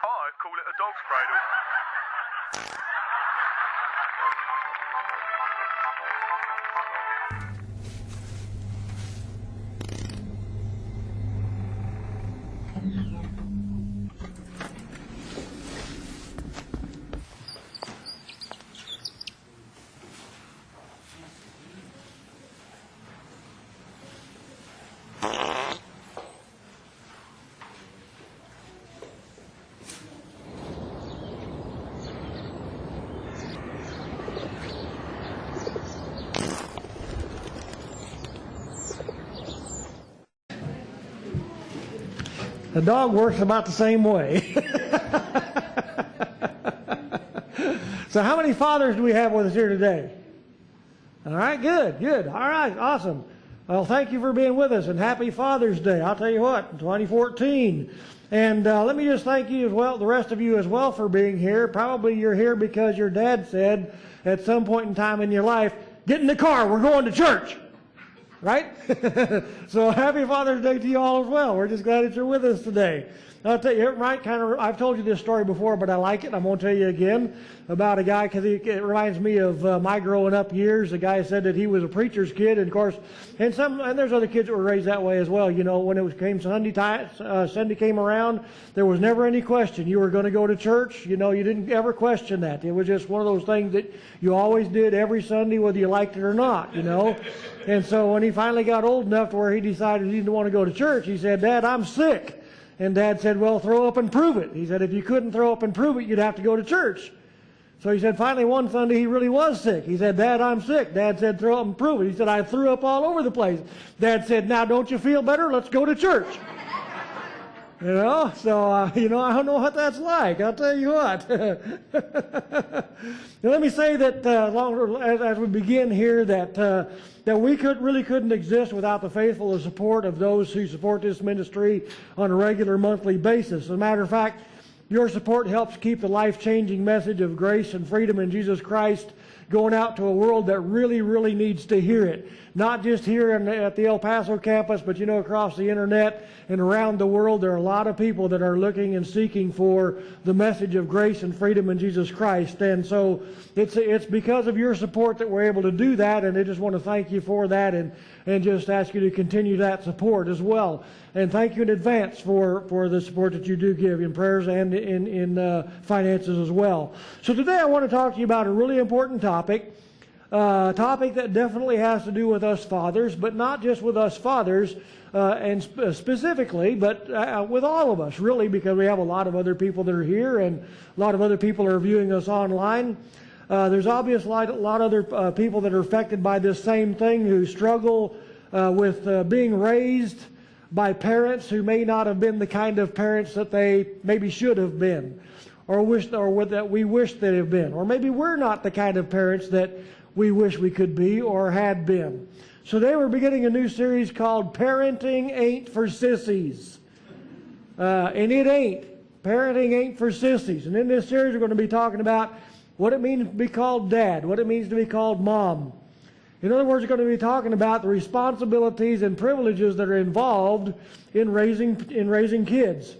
I call it a dog's cradle. The dog works about the same way. So how many fathers do we have with us here today? All right, good, good. All right, awesome. Well, thank you for being with us, and happy Father's Day. I'll tell you what, 2014. And let me just thank you as well, the rest of you as well, for being here. Probably you're here because your dad said at some point in time in your life, get in the car, we're going to church. Right? So happy Father's Day to you all as well. We're just glad that you're with us today. I'll tell you, I've told you this story before, but I like it. I'm going to tell you again about a guy, because it reminds me of my growing up years. The guy said that he was a preacher's kid, and of course, and there's other kids that were raised that way as well. You know, when Sunday came around, there was never any question. You were going to go to church. You know, you didn't ever question that. It was just one of those things that you always did every Sunday, whether you liked it or not. You know, and so when he finally got old enough to where he decided he didn't want to go to church, he said, "Dad, I'm sick." And Dad said, "Well, throw up and prove it." He said, "If you couldn't throw up and prove it, you'd have to go to church." So he said, finally one Sunday he really was sick. He said, "Dad, I'm sick." Dad said, "Throw up and prove it." He said, "I threw up all over the place." Dad said, "Now don't you feel better? Let's go to church." You know, so, you know, I don't know what that's like. I'll tell you what. Let me say that as we begin here, that we really couldn't exist without the faithful support of those who support this ministry on a regular monthly basis. As a matter of fact, your support helps keep the life-changing message of grace and freedom in Jesus Christ going out to a world that really, really needs to hear it. Not just here at the El Paso campus, but, you know, across the internet and around the world, there are a lot of people that are looking and seeking for the message of grace and freedom in Jesus Christ. And so it's because of your support that we're able to do that, and I just want to thank you for that, and just ask you to continue that support as well. And thank you in advance for the support that you do give in prayers and in finances as well. So today I want to talk to you about a really important topic. A topic that definitely has to do with us fathers, but not just with us fathers, and specifically, but with all of us, really, because we have a lot of other people that are here, and a lot of other people are viewing us online. There's obviously a lot of other people that are affected by this same thing, who struggle with being raised by parents who may not have been the kind of parents that they maybe should have been, or that we wish they'd have been, or maybe we're not the kind of parents that we wish we could be or had been. So today we're beginning a new series called Parenting Ain't for Sissies. And it ain't. Parenting ain't for sissies. And in this series we're going to be talking about what it means to be called dad, what it means to be called mom. In other words, we're going to be talking about the responsibilities and privileges that are involved in raising kids.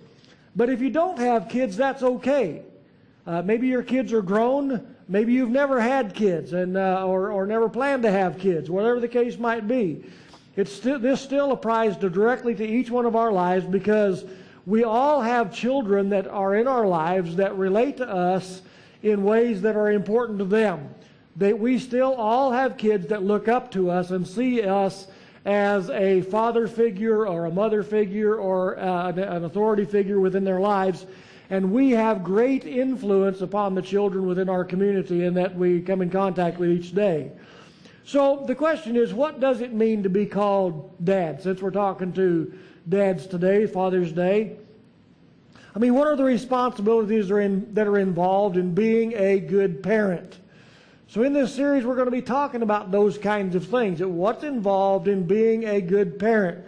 But if you don't have kids, that's okay. Maybe your kids are grown. Maybe you've never had kids, and or never planned to have kids. Whatever the case might be, this still applies directly to each one of our lives, because we all have children that are in our lives that relate to us in ways that are important to them. We still all have kids that look up to us and see us as a father figure or a mother figure or an authority figure within their lives. And we have great influence upon the children within our community and that we come in contact with each day. So the question is, what does it mean to be called dad? Since we're talking to dads today, Father's Day. I mean, what are the responsibilities that are involved in being a good parent? So in this series, we're going to be talking about those kinds of things. What's involved in being a good parent?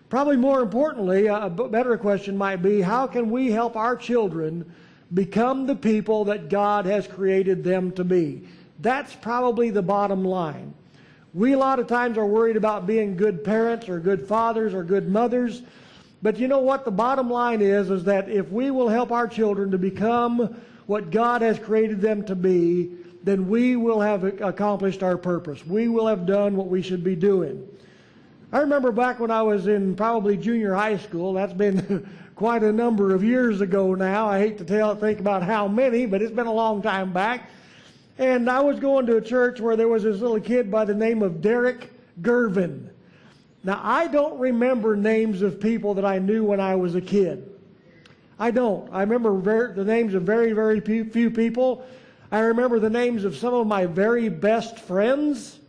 Probably more importantly, a better question might be, how can we help our children become the people that God has created them to be? That's probably the bottom line. We a lot of times are worried about being good parents or good fathers or good mothers, But you know what? The bottom line is that if we will help our children to become what God has created them to be, then we will have accomplished our purpose. We will have done what we should be doing. I remember back when I was in probably junior high school. That's been quite a number of years ago now. I hate to think about how many, but it's been a long time back. And I was going to a church where there was this little kid by the name of Gervin. Now, I don't remember names of people that I knew when I was a kid. I don't. I remember the names of very, very few people. I remember the names of some of my very best friends.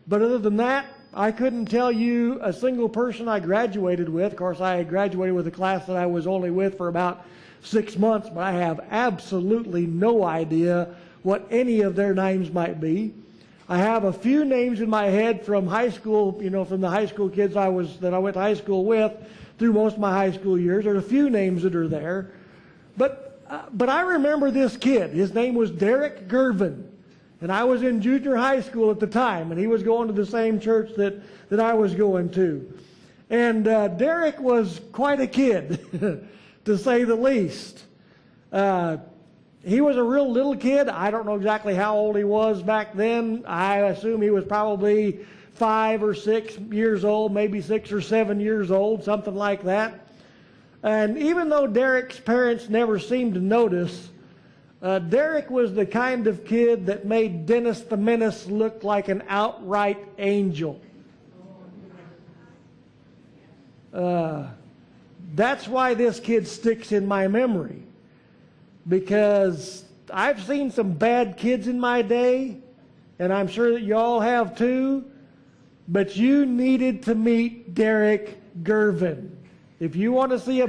But other than that, I couldn't tell you a single person I graduated with. Of course, I graduated with a class that I was only with for about 6 months, but I have absolutely no idea what any of their names might be. I have a few names in my head from high school, from the high school kids that I went to high school with through most of my high school years. There's a few names that are there. But I remember this kid. His name was Gervin. And I was in junior high school at the time, and he was going to the same church that I was going to. And Derek was quite a kid, to say the least. He was a real little kid. I don't know exactly how old he was back then. I assume he was probably 5 or 6 years old, maybe 6 or 7 years old, something like that. And even though Derek's parents never seemed to notice, Derek was the kind of kid that made Dennis the Menace look like an outright angel. That's why this kid sticks in my memory. Because I've seen some bad kids in my day, and I'm sure that you all have too, but you needed to meet Gervin. If you want to see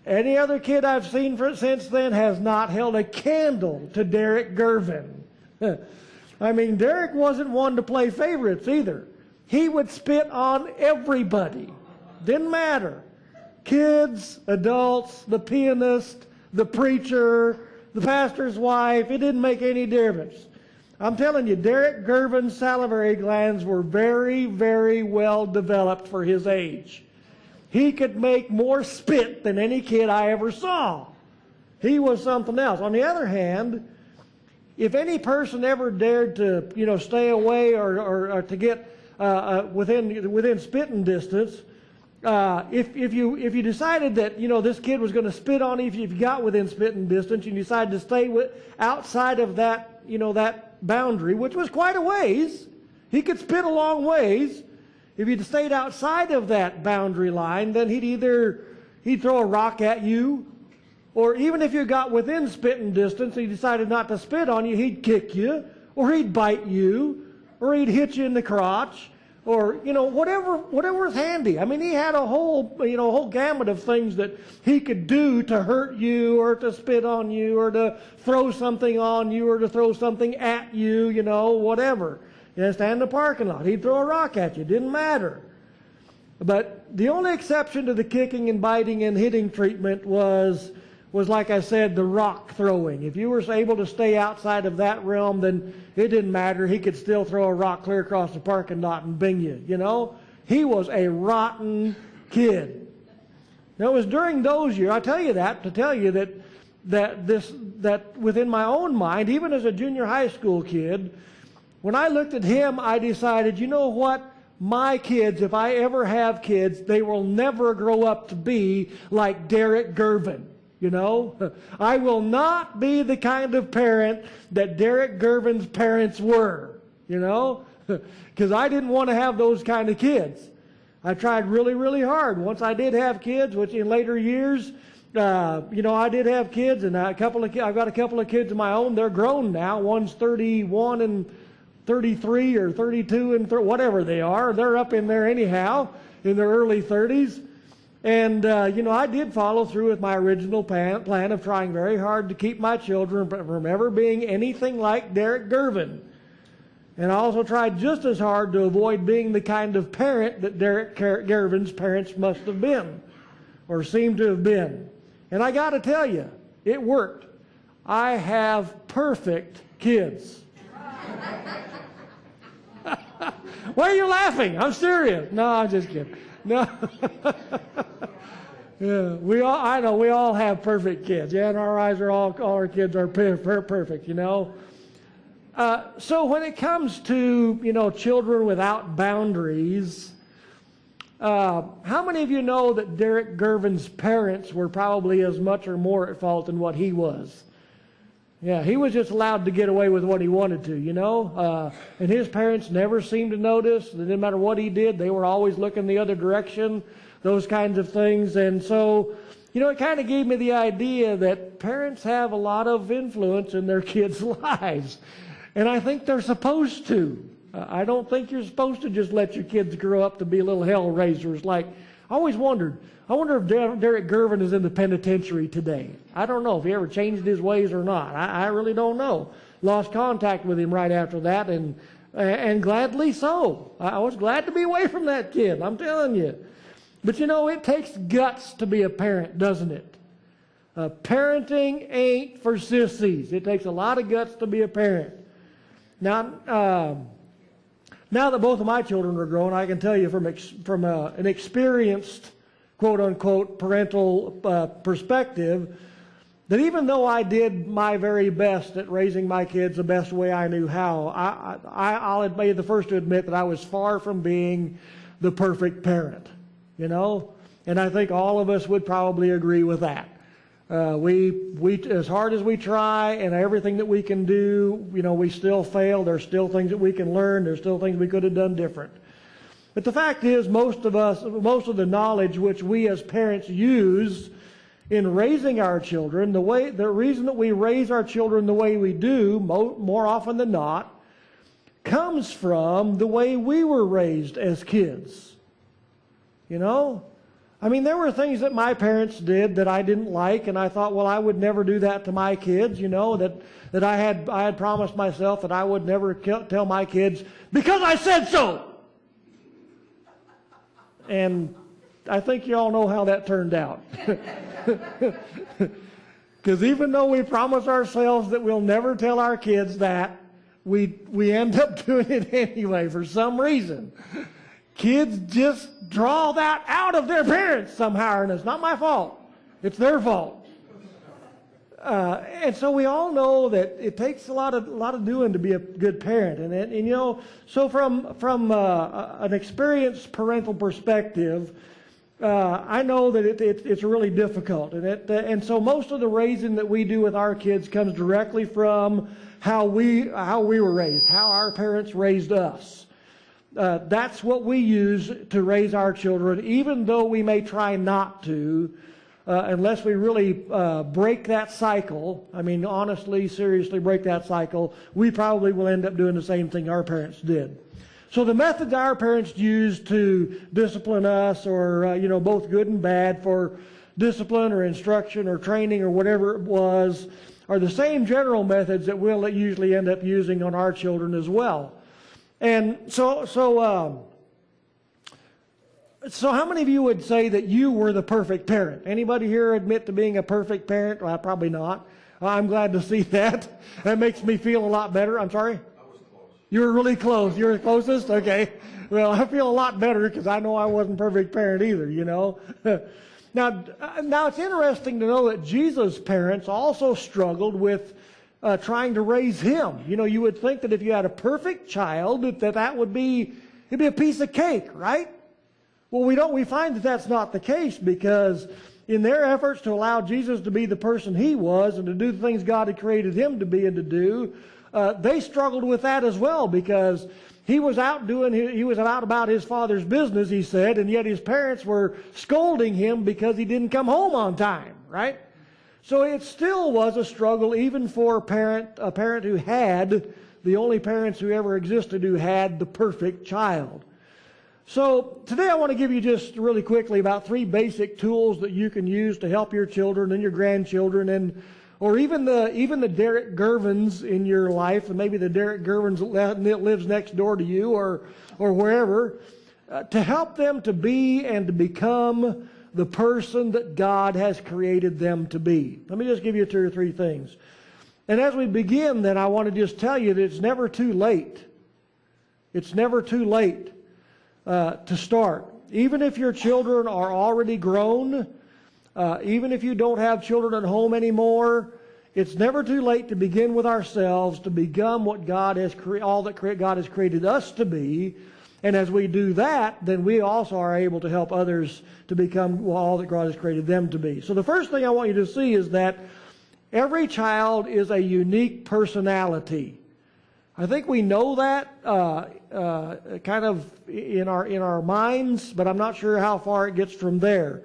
any other kid I've seen since then has not held a candle to Gervin. I mean, Derek wasn't one to play favorites either. He would spit on everybody. Didn't matter. Kids, adults, the pianist, the preacher, the pastor's wife, it didn't make any difference. I'm telling you, Gervin's salivary glands were very, very well developed for his age. He could make more spit than any kid I ever saw. He was something else. On the other hand, if any person ever dared to, stay away or to get within spitting distance, if you decided that this kid was going to spit on you, if you got within spitting distance, and you decided to stay outside of that that boundary, which was quite a ways, he could spit a long ways. If you'd stayed outside of that boundary line, then he'd throw a rock at you, or even if you got within spitting distance and he decided not to spit on you, he'd kick you, or he'd bite you, or he'd hit you in the crotch, or whatever was handy. I mean, he had a whole gamut of things that he could do to hurt you, or to spit on you, or to throw something on you, or to throw something at you, whatever. Stand in the parking lot. He'd throw a rock at you. Didn't matter. But the only exception to the kicking and biting and hitting treatment was like I said, the rock throwing. If you were able to stay outside of that realm, then it didn't matter. He could still throw a rock clear across the parking lot and bing you. He was a rotten kid. Now, it was during those years, I tell you that to tell you that within my own mind, even as a junior high school kid, when I looked at him, I decided, you know what? My kids, if I ever have kids, they will never grow up to be like Gervin. I will not be the kind of parent that Gervin's parents were, because I didn't want to have those kind of kids. I tried really, really hard. Once I did have kids, which in later years, I did have kids, and I've got a couple of kids of my own. They're grown now. One's 31 and 33 or 32 and whatever they are. They're up in there anyhow, in their early 30s. And, I did follow through with my original plan of trying very hard to keep my children from ever being anything like Gervin. And I also tried just as hard to avoid being the kind of parent that Gervin's parents must have been, or seemed to have been. And I got to tell you, it worked. I have perfect kids. Why are you laughing? I'm serious. No, I'm just kidding. No. Yeah, I know we all have perfect kids. Yeah, in our eyes, all our kids are perfect, you know. So when it comes to, children without boundaries, how many of you know that Derek Gervin's parents were probably as much or more at fault than what he was? Yeah, he was just allowed to get away with what he wanted to, and his parents never seemed to notice. It didn't matter what he did. They were always looking the other direction, those kinds of things. And so, it kind of gave me the idea that parents have a lot of influence in their kids' lives. And I think they're supposed to. I don't think you're supposed to just let your kids grow up to be little hell raisers. Like, I always wondered, I wonder if Derek Gervin is in the penitentiary today. I don't know if he ever changed his ways or not. I really don't know. Lost contact with him right after that, and gladly so. I was glad to be away from that kid, I'm telling you. But it takes guts to be a parent, doesn't it? Parenting ain't for sissies. It takes a lot of guts to be a parent. Now that both of my children are grown, I can tell you from an experienced, quote-unquote, parental perspective, that even though I did my very best at raising my kids the best way I knew how, I'll be the first to admit that I was far from being the perfect parent, And I think all of us would probably agree with that. We as hard as we try and everything that we can do, we still fail. There's still things that we can learn. There's still things we could have done different. But the fact is, most of the knowledge which we as parents use in raising our children, the reason that we raise our children the way we do, more often than not, comes from the way we were raised as kids. There were things that my parents did that I didn't like, and I thought, well, I would never do that to my kids, that I had promised myself that I would never tell my kids, because I said so. And I think you all know how that turned out. Because even though we promise ourselves that we'll never tell our kids that, we end up doing it anyway for some reason. Kids just draw that out of their parents somehow, and it's not my fault. It's their fault. And so we all know that it takes a lot of doing to be a good parent. And so from an experienced parental perspective, I know that it's really difficult. And so most of the raising that we do with our kids comes directly from how we were raised, how our parents raised us. That's what we use to raise our children, even though we may try not to, unless we really break that cycle. Honestly, seriously break that cycle, we probably will end up doing the same thing our parents did. So the methods our parents used to discipline us, or both good and bad for discipline or instruction or training or whatever it was, are the same general methods that we'll usually end up using on our children as well. And so how many of you would say that you were the perfect parent? Anybody here admit to being a perfect parent? Well, probably not. I'm glad to see that. That makes me feel a lot better. I'm sorry? I was close. You were really close. You were the closest? Okay. Well, I feel a lot better because I know I wasn't a perfect parent either, Now, it's interesting to know that Jesus' parents also struggled with trying to raise him. You would think that if you had a perfect child, that would be, it'd be a piece of cake, right? Well, we find that that's not the case, because in their efforts to allow Jesus to be the person he was and to do the things God had created him to be and to do, they struggled with that as well, because he was out about his father's business, he said, and yet his parents were scolding him because he didn't come home on time, right? So it still was a struggle even for a parent who had, the only parents who ever existed who had the perfect child. So today I want to give you just really quickly about 3 basic tools that you can use to help your children and your grandchildren, or even the Derek Gervins in your life, and maybe the Derek Gervins that lives next door to you or wherever, to help them to be and to become the person that God has created them to be. Let me just give you 2 or 3 things. And as we begin, then, I want to just tell you that it's never too late. It's never too late to start. Even if your children are already grown, Even if you don't have children at home anymore, it's never too late to begin with ourselves, to become what God has God has created us to be. And as we do that, then we also are able to help others to become all that God has created them to be. So the first thing I want you to see is that every child is a unique personality. I think we know that kind of in our minds, but I'm not sure how far it gets from there.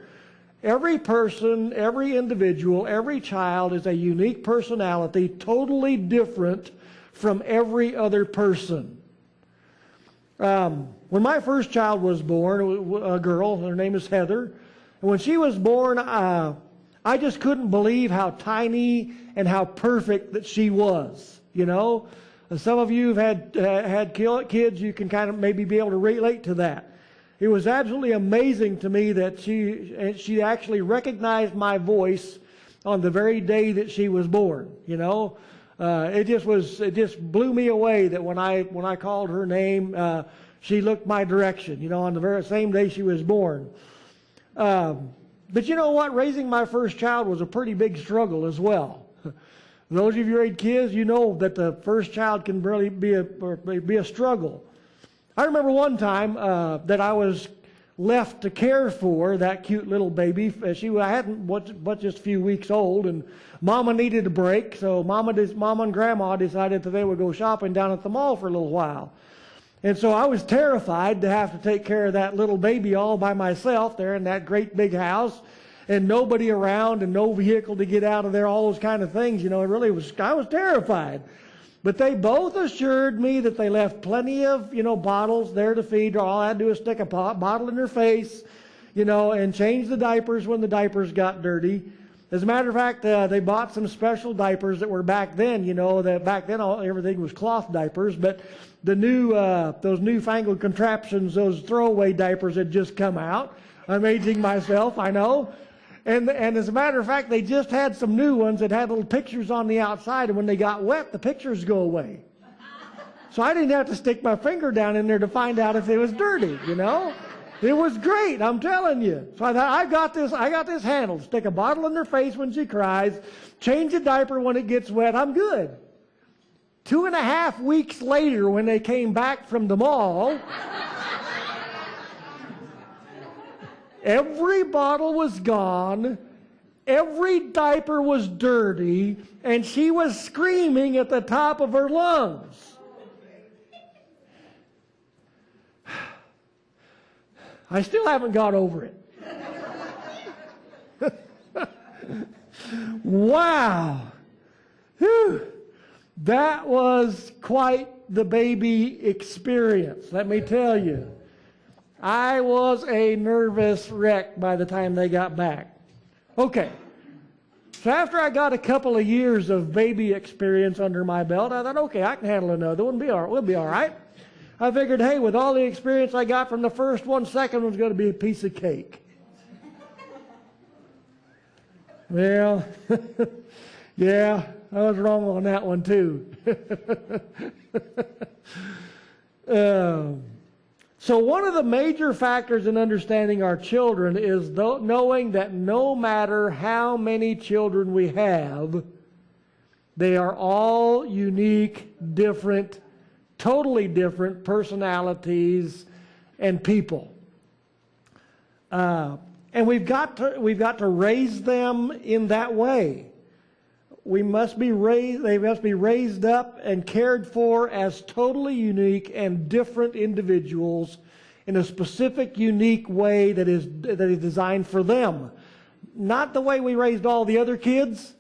Every person, every individual, every child is a unique personality, totally different from every other person. When my first child was born, a girl, her name is Heather, and when she was born, I just couldn't believe how tiny and how perfect that she was, you know. Some of you have had kids, you can kind of maybe be able to relate to that. It was absolutely amazing to me that she actually recognized my voice on the very day that she was born, you know. It just blew me away that when I called her name, she looked my direction, you know, on the very same day she was born. But you know what? Raising my first child was a pretty big struggle as well. Those of you who raised kids, you know that the first child can really be a struggle. I remember one time that I was left to care for that cute little baby. I hadn't but just a few weeks old, and Mama needed a break, so Mama and Grandma decided that they would go shopping down at the mall for a little while. And so I was terrified to have to take care of that little baby all by myself there in that great big house, and nobody around and no vehicle to get out of there, all those kind of things. You know, I was terrified. But they both assured me that they left plenty of, you know, bottles there to feed her. All I had to do was stick a bottle in her face, you know, and change the diapers when the diapers got dirty. As a matter of fact, they bought some special diapers that were back then, you know, that back then everything was cloth diapers, but the those newfangled contraptions, those throwaway diapers had just come out. I'm aging myself, I know. And as a matter of fact, they just had some new ones that had little pictures on the outside, and when they got wet, the pictures go away. So I didn't have to stick my finger down in there to find out if it was dirty, you know. It was great, I'm telling you. So I thought, I got this handled. Stick a bottle in her face when she cries, change a diaper when it gets wet, I'm good. 2.5 weeks later, when they came back from the mall, every bottle was gone, every diaper was dirty, and she was screaming at the top of her lungs. I still haven't got over it. Wow. Whew. That was quite the baby experience, let me tell you. I was a nervous wreck by the time they got back. Okay, so after I got a couple of years of baby experience under my belt, I thought, okay, I can handle another one. We'll be all right. I figured, hey, with all the experience I got from the first one, second one's going to be a piece of cake. Well, yeah, I was wrong on that one too. So one of the major factors in understanding our children is knowing that no matter how many children we have, they are all unique, different, totally different personalities and people. And we've got to raise them in that way. They must be raised up and cared for as totally unique and different individuals in a specific, unique way that is designed for them. Not the way we raised all the other kids,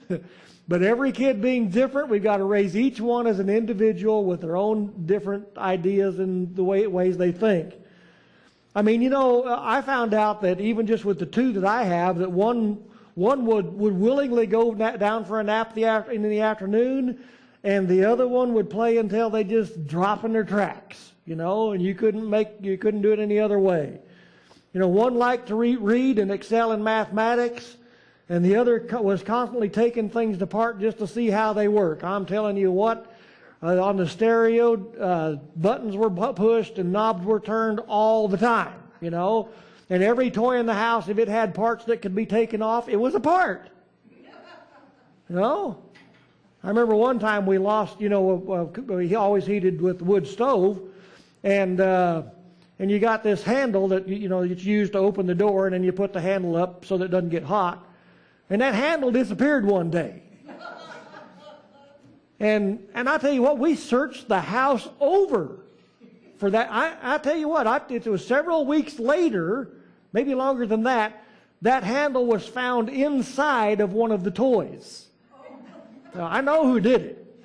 but every kid being different, we've got to raise each one as an individual with their own different ideas and the ways they think. I mean, you know, I found out that even just with the two that I have, that one would willingly go down for a nap in the afternoon, and the other one would play until they just drop in their tracks, you know, and you couldn't do it any other way. You know, one liked to read and excel in mathematics, and the other was constantly taking things apart just to see how they work. I'm telling you what, on the stereo, buttons were pushed and knobs were turned all the time, you know. And every toy in the house, if it had parts that could be taken off, it was a part. You know? I remember one time we lost, he always heated with wood stove, and you got this handle that, it's used to open the door, and then you put the handle up so that it doesn't get hot. And that handle disappeared one day. And I tell you what, we searched the house over for that. I tell you what, it was several weeks later, maybe longer than that, that handle was found inside of one of the toys. Now, I know who did it,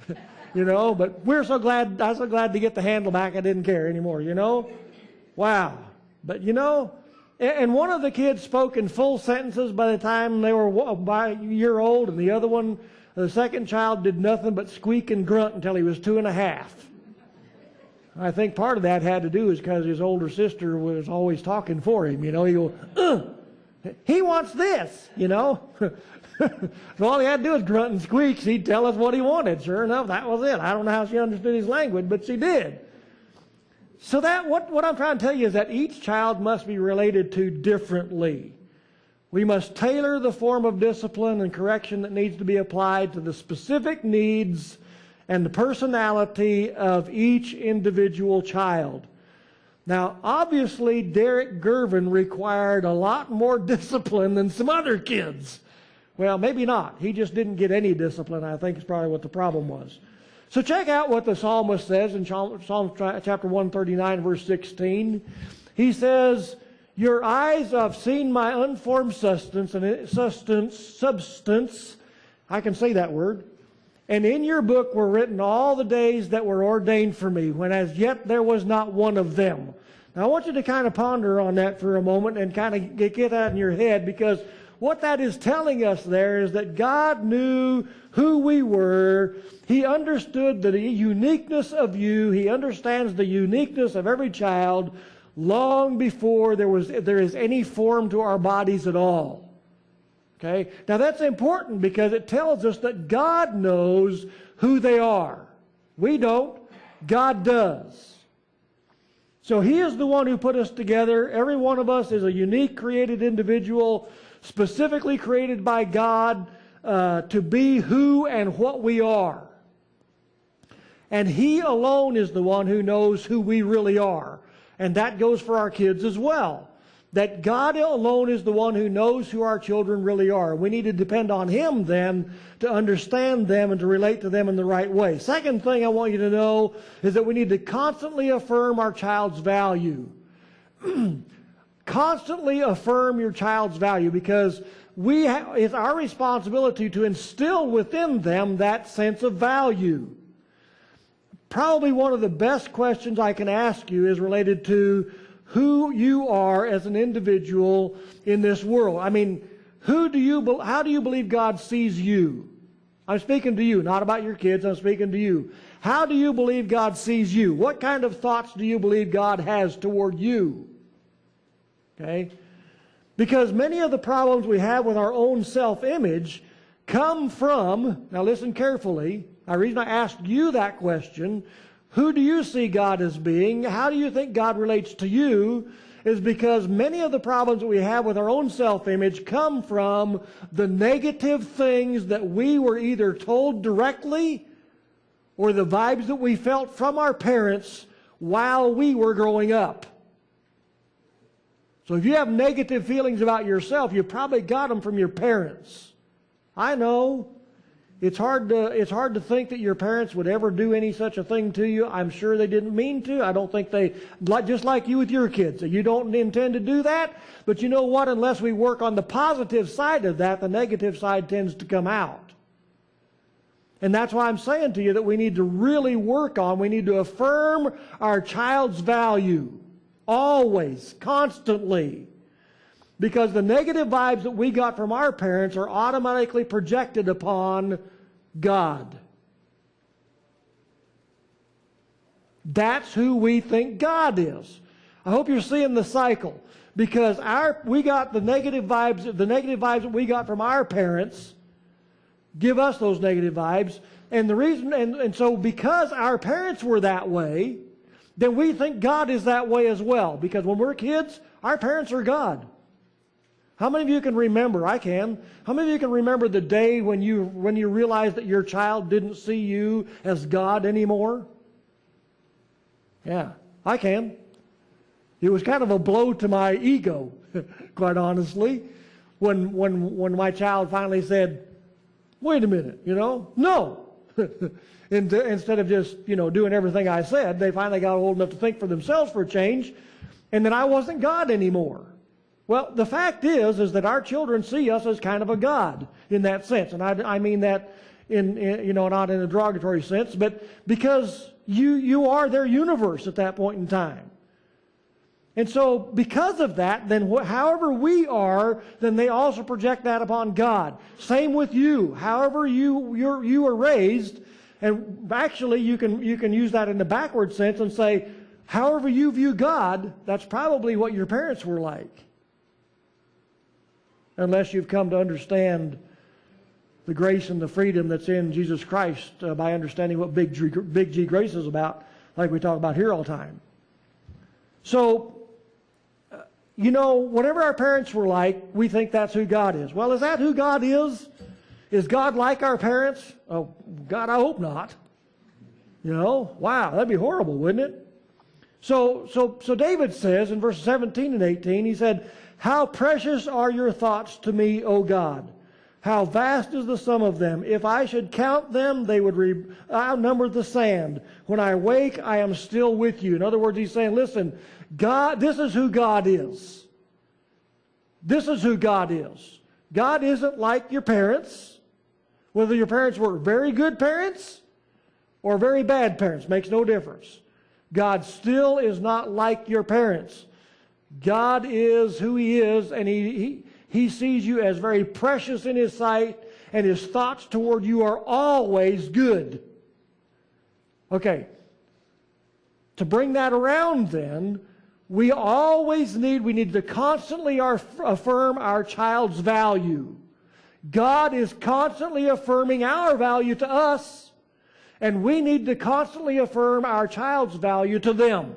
but I was so glad to get the handle back, I didn't care anymore, Wow. But, and one of the kids spoke in full sentences by the time they were a year old, and the other one, the second child, did nothing but squeak and grunt until he was 2.5. I think part of that had to do is because his older sister was always talking for him. He go, he wants this, So all he had to do was grunt and squeak. He'd tell us what he wanted. Sure enough, that was it. I don't know how she understood his language, but she did. So what I'm trying to tell you is that each child must be related to differently. We must tailor the form of discipline and correction that needs to be applied to the specific needs and the personality of each individual child. Now, obviously, Derek Gervin required a lot more discipline than some other kids. Well, maybe not. He just didn't get any discipline, I think is probably what the problem was. So check out what the psalmist says in Psalm chapter 139, verse 16. He says, your eyes have seen my unformed substance, I can say that word, and in your book were written all the days that were ordained for me, when as yet there was not one of them. Now I want you to kind of ponder on that for a moment and kind of get that in your head, because what that is telling us there is that God knew who we were. He understood the uniqueness of you. He understands the uniqueness of every child long before there is any form to our bodies at all. Okay? Now that's important because it tells us that God knows who they are. We don't. God does. So He is the one who put us together. Every one of us is a unique created individual, specifically created by God to be who and what we are. And He alone is the one who knows who we really are. And that goes for our kids as well. That God alone is the one who knows who our children really are. We need to depend on Him then to understand them and to relate to them in the right way. Second thing I want you to know is that we need to constantly affirm our child's value. Constantly affirm your child's value, because it's our responsibility to instill within them that sense of value. Probably one of the best questions I can ask you is related to who you are as an individual in this world. I mean, how do you believe God sees you? I'm speaking to you, not about your kids. I'm speaking to you. How do you believe God sees you? What kind of thoughts do you believe God has toward you? Okay? Because many of the problems we have with our own self-image come from, now listen carefully, the reason I asked you that question, who do you see God as being? How do you think God relates to you? Is because many of the problems that we have with our own self-image come from the negative things that we were either told directly or the vibes that we felt from our parents while we were growing up. So if you have negative feelings about yourself, you probably got them from your parents. I know. It's hard to think that your parents would ever do any such a thing to you. I'm sure they didn't mean to. I don't think they, just like you with your kids, you don't intend to do that. But you know what? Unless we work on the positive side of that, the negative side tends to come out. And that's why I'm saying to you that we need to really work on, we need to affirm our child's value. Always, constantly. Because the negative vibes that we got from our parents are automatically projected upon God. That's who we think God is. I hope you're seeing the cycle. Because we got the negative vibes that we got from our parents give us those negative vibes. And the reason, and so because our parents were that way, then we think God is that way as well. Because when we're kids, Our parents are God. How many of you can remember? I can. How many of you can remember the day when you realized that your child didn't see you as God anymore? Yeah, I can. It was kind of a blow to my ego, quite honestly, when my child finally said, "Wait a minute, no." Instead of just, doing everything I said, they finally got old enough to think for themselves for a change, and that I wasn't God anymore. Well, the fact is that our children see us as kind of a God in that sense. And I mean that not in a derogatory sense, but because you are their universe at that point in time. And so because of that, then however we are, then they also project that upon God. Same with you. However you are raised, and actually you can use that in the backward sense and say, however you view God, that's probably what your parents were like. Unless you've come to understand the grace and the freedom that's in Jesus Christ by understanding what big G grace is about, like we talk about here all the time. So, whatever our parents were like, we think that's who God is. Well, is that who God is? Is God like our parents? Oh, God, I hope not. Wow, that'd be horrible, wouldn't it? So David says in verses 17 and 18, he said, "How precious are your thoughts to me, O God! How vast is the sum of them! If I should count them, they would outnumber the sand. When I wake, I am still with you." In other words, he's saying, listen, God, this is who God is. This is who God is. God isn't like your parents. Whether your parents were very good parents or very bad parents makes no difference. God still is not like your parents. God is who He is, and He sees you as very precious in His sight, and His thoughts toward you are always good. Okay. To bring that around then, we need to constantly affirm our child's value. God is constantly affirming our value to us, and we need to constantly affirm our child's value to them.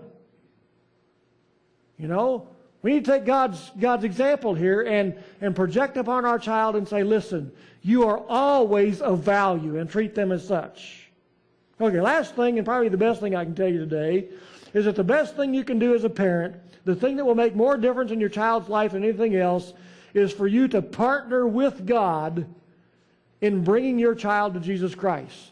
We need to take God's example here and project upon our child and say, listen, you are always of value, and treat them as such. Okay, last thing, and probably the best thing I can tell you today, is that the best thing you can do as a parent, the thing that will make more difference in your child's life than anything else, is for you to partner with God in bringing your child to Jesus Christ.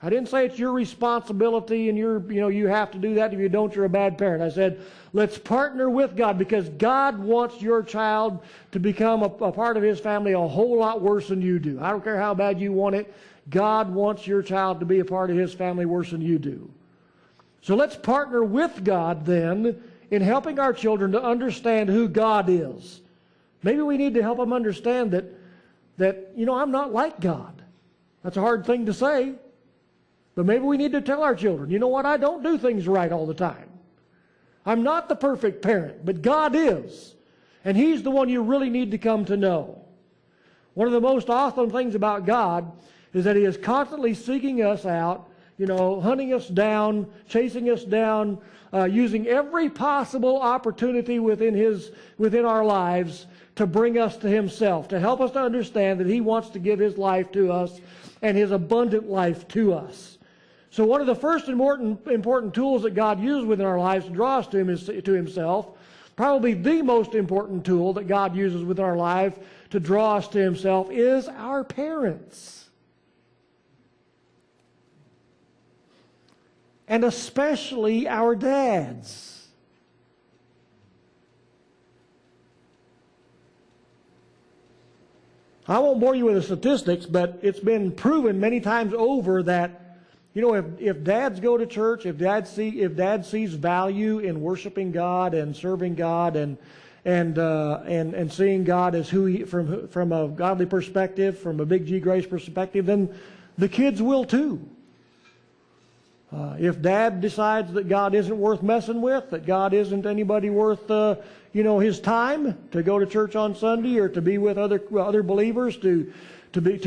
I didn't say it's your responsibility and you have to do that. If you don't, you're a bad parent. I said, let's partner with God, because God wants your child to become a part of His family a whole lot worse than you do. I don't care how bad you want it. God wants your child to be a part of His family worse than you do. So let's partner with God then in helping our children to understand who God is. Maybe we need to help them understand that I'm not like God. That's a hard thing to say. But maybe we need to tell our children, you know what, I don't do things right all the time. I'm not the perfect parent, but God is. And He's the one you really need to come to know. One of the most awesome things about God is that He is constantly seeking us out, hunting us down, chasing us down, using every possible opportunity within our lives to bring us to Himself, to help us to understand that He wants to give His life to us and His abundant life to us. So one of the first important tools that God uses within our lives to draw us to Himself, probably the most important tool that God uses within our life to draw us to Himself, is our parents. And especially our dads. I won't bore you with the statistics, but it's been proven many times over that if dads go to church, if dad sees value in worshiping God and serving God and seeing God as who He from a godly perspective, from a big G grace perspective, then the kids will too. If dad decides that God isn't worth messing with, that God isn't anybody worth his time to go to church on Sunday or to be with other believers, to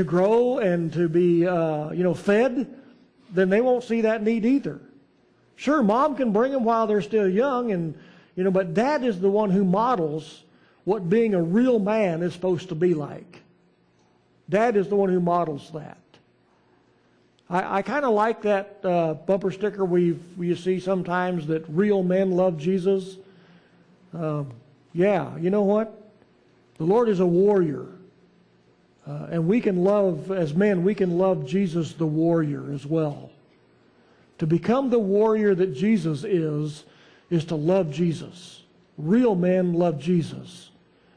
grow and to be fed, then they won't see that need either. Sure, mom can bring them while they're still young, and But Dad is the one who models what being a real man is supposed to be like. Dad is the one who models that. I kind of like that bumper sticker we see sometimes, that real men love Jesus. Yeah, you know what? The Lord is a warrior. And we can love, as men, we can love Jesus the warrior as well. To become the warrior that Jesus is to love Jesus. Real men love Jesus.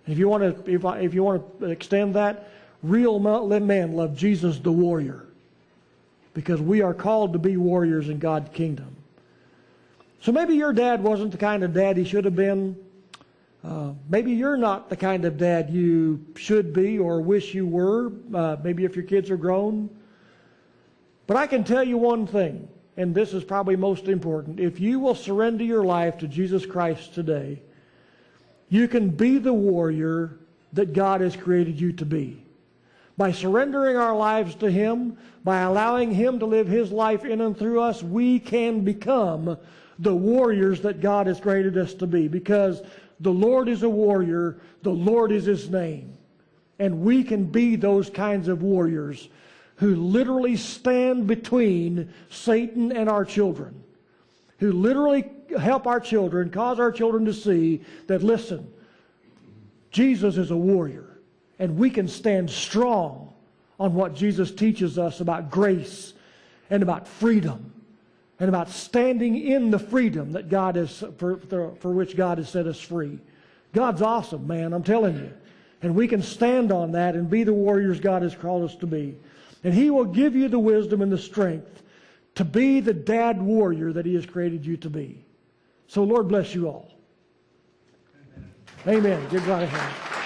And if you want to extend that, real men love Jesus the warrior. Because we are called to be warriors in God's kingdom. So maybe your dad wasn't the kind of dad he should have been. Maybe you're not the kind of dad you should be or wish you were, maybe if your kids are grown. But I can tell you one thing, and this is probably most important. If you will surrender your life to Jesus Christ today, you can be the warrior that God has created you to be. By surrendering our lives to Him, by allowing Him to live His life in and through us, we can become the warriors that God has created us to be. Because the Lord is a warrior, the Lord is His name. And we can be those kinds of warriors who literally stand between Satan and our children. Who literally help our children, cause our children to see that, listen, Jesus is a warrior. And we can stand strong on what Jesus teaches us about grace and about freedom and about standing in the freedom that God has, for which God has set us free. God's awesome, man, I'm telling you. And we can stand on that and be the warriors God has called us to be. And He will give you the wisdom and the strength to be the dad warrior that He has created you to be. So Lord bless you all. Amen. Give God a hand.